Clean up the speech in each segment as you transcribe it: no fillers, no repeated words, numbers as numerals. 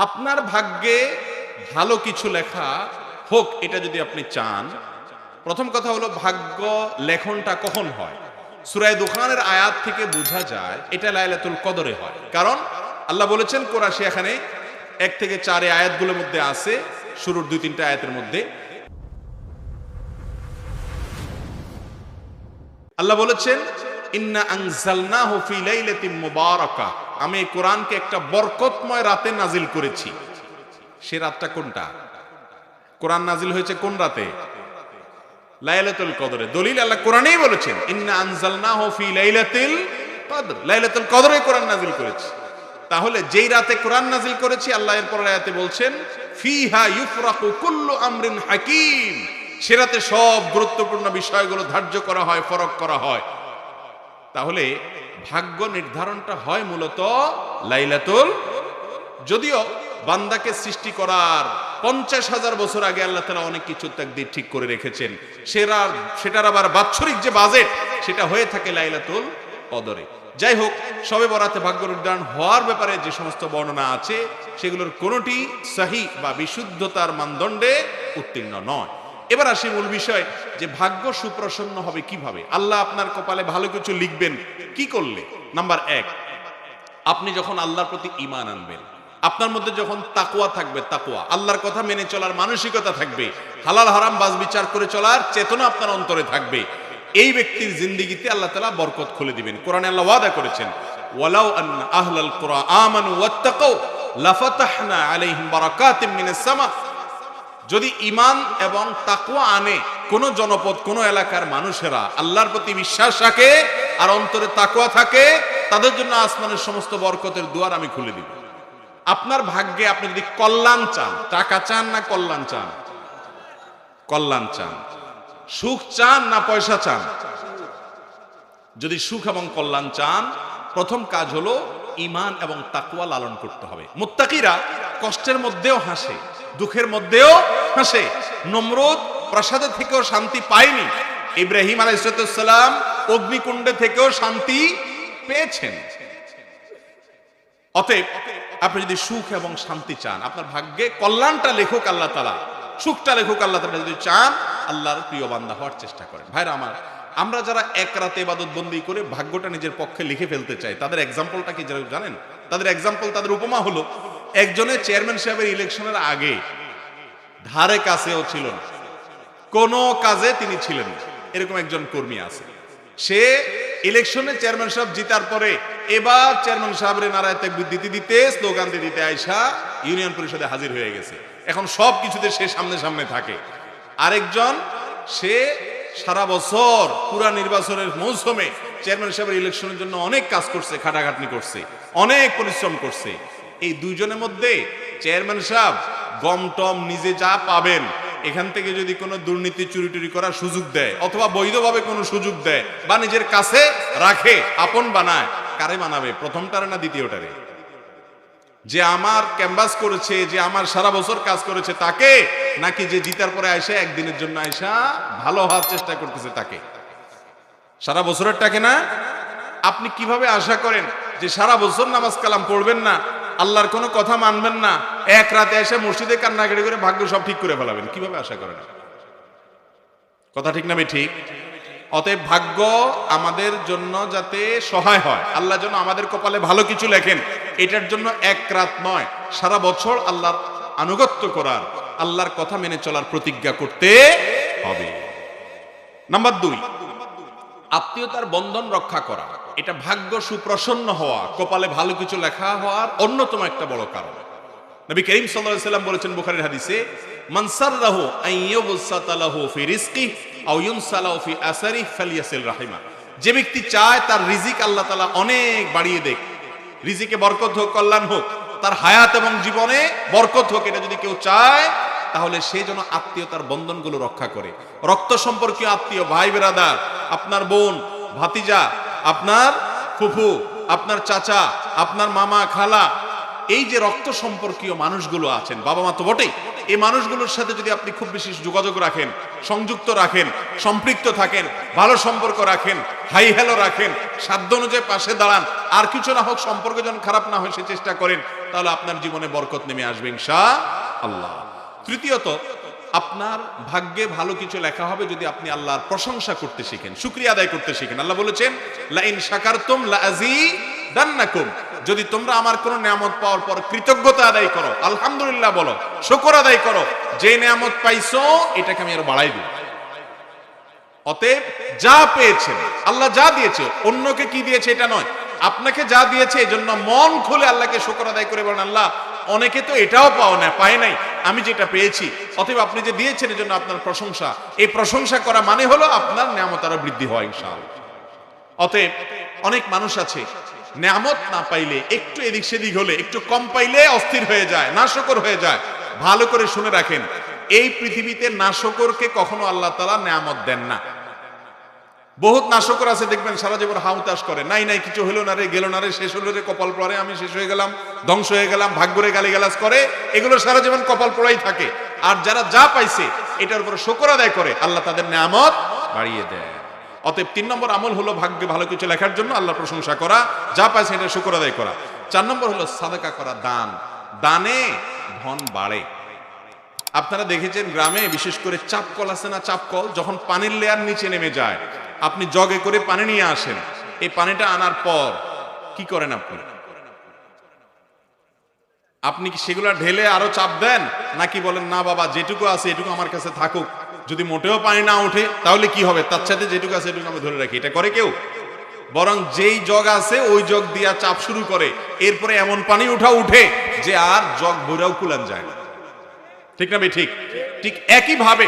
আপনার ভাগ্যে ভালো কিছু লেখা হোক, এটা যদি আপনি চান, প্রথম কথা হলো ভাগ্য লেখনটা কখন হয়। সূরা দুখানের আয়াত থেকে বোঝা যায় এটা লাইলাতুল কদরে হয়। কারণ আল্লাহ বলেছেন কোরআশে, এখানে 1 থেকে 4 আয়াতগুলোর মধ্যে আছে, শুরুর 2-3টা আয়াতের মধ্যে আল্লাহ বলেছেন ইন্না আনজালনাহু ফি লাইলাতিন মুবারাকাহ, আমি এই কোরআনকে একটা বরকতময় রাতে নাজিল করেছি। সে রাতটা কোনটা? কোরআন নাজিল হয়েছে কোন রাতে? লাইলাতুল কদরে। দলিল আল্লাহ কোরআনেই বলেছেন ইন্না আনজালনাহু ফি লাইলাতিল কদর, লাইলাতুল কদরে কোরআন নাজিল করেছি। তাহলে যেই রাতে কোরআন নাজিল করেছি, আল্লাহ এর পরের আয়াতে বলছেন ফিহা ইউফরাকু কুল্লু আমরিন হাকিম, সে রাতে সব গুরুত্বপূর্ণ বিষয়গুলো ধার্য করা হয়, ফরক করা হয়। তাহলে ভাগ্য নির্ধারণটা হয় মূলত লাইলাতুল, যদিও বান্দাকে সৃষ্টি করার 50,000 বছর আগে আল্লাহ তাআলা অনেক কিছু তাকদীর ঠিক করে রেখেছেন। সেটার আবার বাৎসরিক যে বাজেট, সেটা হয়ে থাকে লাইলাতুল কদরে। যাই হোক, শবে বরাতে ভাগ্য নির্ধারণ হওয়ার ব্যাপারে যে সমস্ত বর্ণনা আছে, সেগুলোর কোনোটি সহিহ বা বিশুদ্ধতার মানদণ্ডে উত্তীর্ণ নয়। এবার আসি মূল বিষয়, যে ভাগ্য সুপ্রসন্ন হবে কিভাবে। আল্লাহ আপনার কপালে ভালো কিছু লিখবেন কি করলে? নাম্বার 1, আপনি যখন আল্লাহর প্রতি ঈমান আনবেন, আপনার মধ্যে যখন তাকওয়া থাকবে, তাকওয়া আল্লাহর কথা মেনে চলার মানসিকতা থাকবে, হালাল হারাম বাজ বিচার করে চলার চেতনা আপনার অন্তরে থাকবে, এই ব্যক্তির জিন্দেগিতে আল্লাহ তাআলা বরকত খুলে দিবেন। কোরআনে আল্লাহ ওয়াদা করেছেন ওয়ালাউ আন্না আহলাল কুরা আমানু ওয়াত্তাকাউ লাফাতাহনা আলাইহিম বারাকাতিম মিনাস সামা, যদি ঈমান এবং তাকওয়া আনে কোন জনপদ, কোন এলাকার মানুষেরা আল্লাহর প্রতি বিশ্বাস রাখে আর অন্তরে তাকওয়া থাকে, তাদের জন্য আসমানের সমস্ত বরকতের দুয়ার আমি খুলে দিব। আপনার ভাগ্যে আপনি যদি কল্যাণ চান, টাকা চান না কল্যাণ চান? কল্যাণ চান। সুখ চান না পয়সা চান? যদি সুখ এবং কল্যাণ চান, প্রথম কাজ হলো ঈমান এবং তাকওয়া লালন করতে হবে। মুত্তাকিরা কষ্টের মধ্যেও হাসে, দুঃখের মধ্যেও হাসে। নমরুদ প্রাসাদে থেকেও শান্তি পায়নি, ইব্রাহিম আলাইহিস সালাম অগ্নিকুণ্ডে থেকেও শান্তি পেয়েছেন। অতএব আপনি যদি সুখ এবং শান্তি চান, আপনার ভাগ্যে কল্যাণটা লেখুক আল্লাহ তাআলা, সুখটা লেখুক আল্লাহ তাআলা, যদি চান আল্লাহর প্রিয় বান্দা হওয়ার চেষ্টা করেন। ভাইরা আমার, আমরা যারা এক রাতে ইবাদত বন্দি করে ভাগ্যটা নিজের পক্ষে লিখে ফেলতে চাই, তাদের এক্সাম্পলটা কি জানেন? তাদের এক্সাম্পল, তাদের উপমা হলো, একজনের চেয়ারম্যান সাহেবের ইলেকশনের আগে ধারে কাছেও ছিল না, কোন কাজে তিনি ছিলেন না, এরকম একজন কর্মী আছে। সে ইলেকশনে চেয়ারম্যান সাহেব জিতার পরে এবার চেয়ারম্যান সাহেবের নারায় তাকবীর দিতে দিতে, স্লোগান দিতে আয়সা ইউনিয়ন পরিষদে হাজির হয়ে গেছে। এখন সব কিছুতে সে সামনে সামনে থাকে। আরেকজন, সে সারা বছর পুরা নির্বাচনের মৌসুমে চেয়ারম্যান সাহেবের ইলেকশনের জন্য অনেক কাজ করছে, খাটাখাটনি করছে, অনেক পরিশ্রম করছে। এই দুইজনের মধ্যে চেয়ারম্যান সাহেব গম টম নিজে যা পাবেন, এখান থেকে যদি কোনো দুর্নীতি চুরি টুরি করার সুযোগ দেয় অথবা বৈধভাবে কোনো সুযোগ দেয় বা নিজের কাছে রাখে, আপন বানায়, কারে বানাবে? প্রথমটারে না দ্বিতীয়টারে? যে আমার ক্যাম্পাস করেছে, যে আমার সারা বছর কাজ করেছে তাকে, নাকি যে জিতার পরে আয়সা একদিনের জন্য আয়সা ভালো হওয়ার চেষ্টা করতেছে তাকে? সারা বছরেরটাকে না? আপনি কিভাবে আশা করেন যে সারা বছর নামাজ কালাম পড়বেন না, আল্লাহর কোনো কথা মানবেন না, এক রাতে এসে মসজিদে কান্নাকাটি করে ভাগ্য সব ঠিক করে ফেলাবেন? কিভাবে আশা করেন? কথা ঠিক না ঠিক? অতএব ভাগ্য আমাদের জন্য যাতে সহায় হয়, আল্লাহ যেন আমাদের কপালে ভালো কিছু লেখেন, এটার জন্য এক রাত নয়, সারা বছর আল্লাহর আনুগত্য করার, আল্লাহর কথা মেনে চলার প্রতিজ্ঞা করতে হবে। নাম্বার 2, আত্মীয়তার বন্ধন রক্ষা করা। এটা ভাগ্য সুপ্রসন্ন হওয়া, কপালে ভালো কিছু লেখা হওয়ার অন্যতম একটা বড় কারণ। নবী করিম সাল্লাল্লাহু আলাইহি সাল্লাম বলেছেন বুখারীর হাদিসে, মান সাররাহু আন ইউবসাতা লাহু ফি রিজকিহি আও ইউনসালাহু ফি আসারিহি ফালিয়াসিল রাহিমা। যে ব্যক্তি চায় তার রিজিক আল্লাহ তাআলা অনেক বাড়িয়ে দেখ, রিজিকে বরকত হোক, কল্যাণ হোক, তার হায়াত এবং জীবনে বরকত হোক, এটা যদি কেউ চায়, তাহলে সে যেন আত্মীয়তার বন্ধনগুলো রক্ষা করে। রক্ত সম্পর্কীয় আত্মীয়, ভাই বেরাদার, আপনার বোন, ভাতিজা, আপনার ফুফু, আপনার চাচা, আপনার মামা, খালা, এই যে রক্ত সম্পর্কীয় মানুষগুলো আছেন, বাবা মা তো বটেই, এই মানুষগুলোর সাথে যদি আপনি খুব বেশি যোগাযোগ রাখেন, সংযুক্ত রাখেন, সম্পৃক্ত থাকেন, ভালো সম্পর্ক রাখেন, হাই হ্যালো রাখেন, সাধ্য অনুযায়ী পাশে দাঁড়ান, আর কিছু না হোক সম্পর্ক যেন খারাপ না হয় সে চেষ্টা করেন, তাহলে আপনার জীবনে বরকত নেমে আসবে ইনশাআল্লাহ। তৃতীয়ত, আপনার ভাগ্যে ভালো কিছু লেখা হবে যদি আপনি আল্লাহর প্রশংসা করতে শিখেন, শুকরিয়া আদায় করতে শিখেন। আল্লাহ বলেছেন, লা ইন শাকারতুম লা আযীদান্নাকুম, যদি তোমরা আমার কোন নিয়ামত পাওয়ার পর কৃতজ্ঞতা আদায় করো, আলহামদুলিল্লাহ বলো, শুকর আদায় করো, যে নিয়ামত পাইছো এটাকে আমি আরো বাড়াই দেব। অতএব যা পেয়েছেন, আল্লাহ যা দিয়েছে, অন্যকে কি দিয়েছে এটা নয়, আপনাকে যা দিয়েছে এজন্য মন খুলে আল্লাহকে শুকর আদায় করে বলেন, আল্লাহ অনেকে তো এটাও পায় নাই, আমি যেটা পেয়েছি, অতএব আপনি যে দিয়েছেন এজন্য আপনার প্রশংসা। এই প্রশংসা করা মানে হলো আপনার নিয়ামত আরো বৃদ্ধি হয় ইনশাআল্লাহ। অতএব অনেক মানুষ আছে নিয়ামত না পাইলে, একটু এদিক সেদিক হলে, একটু কম পাইলে অস্থির হয়ে যায়, নাশকর হয়ে যায়। ভালো করে শুনে রাখেন, এই পৃথিবীতে নাশকরকে কখনো আল্লাহ তাআলা নিয়ামত দেন না। বহুত নাশকর আছে দেখবেন সারা জীবন হাউতাস করে, নাই নাই কিছু হলো না রে, গেল না রে, শেষ হলো রে, কপাল পড়ে, আমি শেষ হয়ে গেলাম, ধ্বংস হয়ে গেলাম, ভাগ্যরে গালিগালাজ করে, এগুলো সারা জীবন কপাল পড়াই থাকে। আর যারা যা পাইছে এটার উপর শুকর আদায় করে, আল্লাহ তাদের নিয়ামত বাড়িয়ে দেয়। অতএব 3 নম্বর আমল হলো ভাগ্যে ভালো কিছু লেখার জন্য আল্লাহর প্রশংসা করা, যা পাইছে এটা শুকর আদায় করা। 4 নম্বর হলো সাদাকা করা, দান। দানে ধন বাড়ে। আপনারা দেখেছেন গ্রামে বিশেষ করে চাপকল আছে না, চাপকল যখন পানির লেয়ার নিচে নেমে যায়, আপনি জগে করে পানি নিয়ে আসেন, এই পানিটা আনার পর কি করেন আপনি কি সেগুলা ঢেলে আরো চাপ দেন, নাকি বলেন না বাবা যেটুকু আছে এটুকু আমার কাছে থাকুক, যদি মোটেও পানি না ওঠে তাহলে কি হবে, তার সাথে যেটুকু আছে এটুকু আমি ধরে রাখি? এটা করে কেউ? বরং যেই জগ আছে ওই জগ দিয়া চাপ শুরু করে, এরপরে এমন পানি উঠে যে আর জগ ভরেও কুলান যায় না। ঠিক না ভাই? ঠিক ঠিক একই ভাবে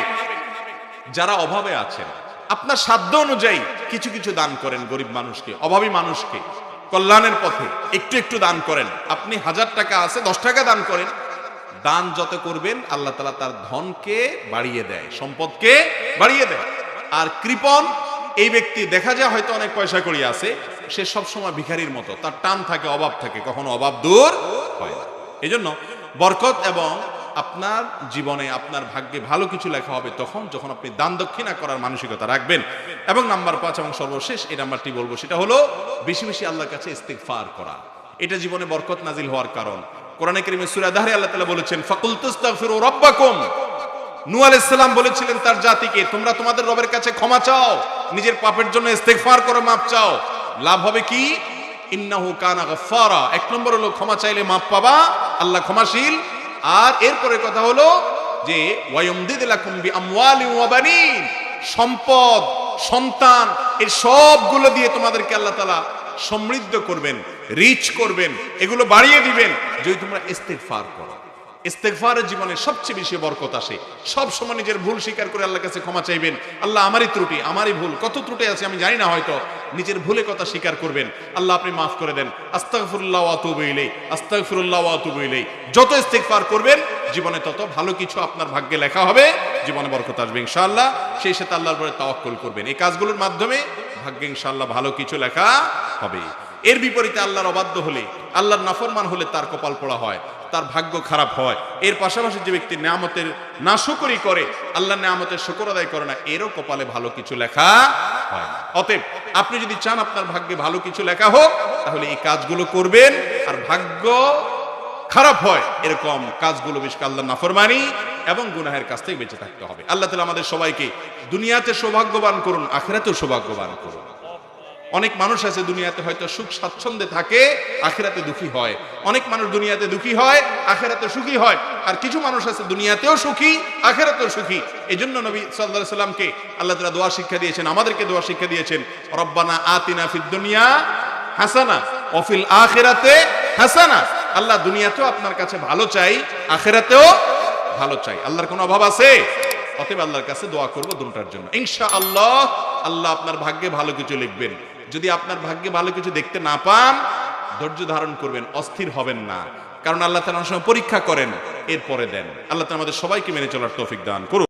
যারা অভাবে আছেন, আপনার সাধ্য অনুযায়ী কিছু কিছু দান করেন, গরিব মানুষকে, অভাবী মানুষকে কল্যাণের পথে একটু একটু দান করেন। আপনি 1000 টাকা আছে, 10 টাকা দান করেন। দান যত করবেন আল্লাহ তাআলা তার ধনকে বাড়িয়ে দেয়, সম্পদকে বাড়িয়ে দেয়। আর কৃপণ এই ব্যক্তি দেখা যায় হয়তো অনেক পয়সা করি আছে, সে সব সময় ভিখারির মতো, তার টান থাকে, অভাব থাকে, কখনো অভাব দূর হয় না। এজন্য বরকত এবং আপনার জীবনে আপনার ভাগ্যে ভালো কিছু লেখা হবে তখন যখন আপনি দান দক্ষিণা করার মানসিকতা রাখবেন। এবং নাম্বার 5 এবং সর্বশেষ এই নাম্বারটি বলবো, সেটা হলো বেশি বেশি আল্লাহর কাছে ইস্তিগফার করা। এটা জীবনে বরকত নাজিল হওয়ার কারণ। কোরআনে কারীমে সূরা দাহরে আল্লাহ তাআলা বলেছেন, ফাকুল তাস্তাগফিরু রাব্বাকুম। নূহ আলাইহিস সালাম বলেছিলেন তার জাতিকে, তোমরা তোমাদের রবের কাছে ক্ষমা চাও, নিজের পাপের জন্য ইস্তিগফার করো, মাপ চাও। লাভ হবে কি? ইন্নাহু কানা গাফফারা। 1 নম্বর হলো ক্ষমা চাইলে মাপ পাবা, আল্লাহ ক্ষমাশীল। আর এরপরে কথা হলো যে ওয়ায়ুমদিদ লাকুম বিআমওয়ালিন ওয়া বানিন, সম্পদ, সন্তান, এই সবগুলো দিয়ে তোমাদেরকে আল্লাহ তাআলা সমৃদ্ধ করবেন, রিচ করবেন, এগুলো বাড়িয়ে দিবেন যদি তোমরা ইস্তিগফার করো। ইস্তিগফারের জীবনে সবচেয়ে বেশি বরকত আসে। সব সময় নিজের ভুল স্বীকার করে আল্লাহর কাছে ক্ষমা চাইবেন, আল্লাহ আমারই ত্রুটি, আমারই ভুল, কত ত্রুটি আছে আমি জানি না, হয়তো নিজের ভুলে কথা স্বীকার করবেন, আল্লাহ আপনি মাফ করে দেন, আস্তাগফিরুল্লাহ ওয়া আতুবু ইলাইহি, আস্তাগফিরুল্লাহ ওয়া আতুবু ইলাইহি। যত ইস্তিগফার করবেন জীবনে তত ভালো কিছু আপনার ভাগ্যে লেখা হবে, জীবনে বরকত আসবে ইনশাআল্লাহ। সেই সাথে আল্লাহর উপরে তাওয়াক্কুল করবেন। এই কাজগুলোর মাধ্যমে ভাগ্যে ইনশাআল্লাহ ভালো কিছু লেখা হবে। এর বিপরীতে আল্লাহর অবাধ্য হলে, আল্লাহর নাফরমান হলে তার কপাল পোড়া হয়, তার ভাগ্য খারাপ হয়। এর পাশাপাশি যে ব্যক্তি নিয়ামতের নাশকরি করে, আল্লাহর নিয়ামতের শুকর আদায় করে না, এরও কপালে ভালো কিছু লেখা হয় না। অতএব আপনি যদি চান আপনার ভাগ্যে ভালো কিছু লেখা হোক, তাহলে এই কাজগুলো করবেন। আর ভাগ্য খারাপ হয় এরকম কাজগুলো বেশ আল্লাহর নাফরমানি এবং গুনাহের কাছ থেকে বেঁচে থাকতে হবে। আল্লাহ তাআলা আমাদের সবাইকে দুনিয়াতে সৌভাগ্যবান করুন, আখিরাতেও সৌভাগ্যবান করুন। অনেক মানুষ আছে দুনিয়াতে হয়তো সুখ স্বাচ্ছন্দ্যে থাকে, আখিরাতে দুঃখী হয়। অনেক মানুষ দুনিয়াতে দুঃখী হয়, আখিরাতে সুখী হয়। আর কিছু মানুষ আছে দুনিয়াতেও সুখী, আখিরাতেও সুখী। এজন্য নবী সাল্লাল্লাহু আলাইহি সাল্লামকে আল্লাহ তাআলা দোয়া শিক্ষা দিয়েছেন, আমাদেরকে দোয়া শিক্ষা দিয়েছেন, রব্বানা আতিনা ফিদ দুনিয়া হাসানা ওয়া ফিল আখিরাতে হাসানা। আল্লাহ দুনিয়াতেও আপনার কাছে ভালো চাই, আখিরাতেও ভালো চাই। আল্লাহর কোনো অভাব আছে? অতএব আল্লাহর কাছে দোয়া করব দুটার জন্য ইনশাআল্লাহ। আল্লাহ আপনার ভাগ্যে ভালো কিছু লিখবেন। যদি আপনার ভাগ্যে ভালো কিছু দেখতে না পান, ধৈর্য ধারণ করবেন, অস্থির হবেন না, কারণ আল্লাহ তাআলা অনেক সময় পরীক্ষা করেন, এরপরে দেন। আল্লাহ তাআলা আমাদের সবাইকে মেনে চলার তৌফিক দান করুন।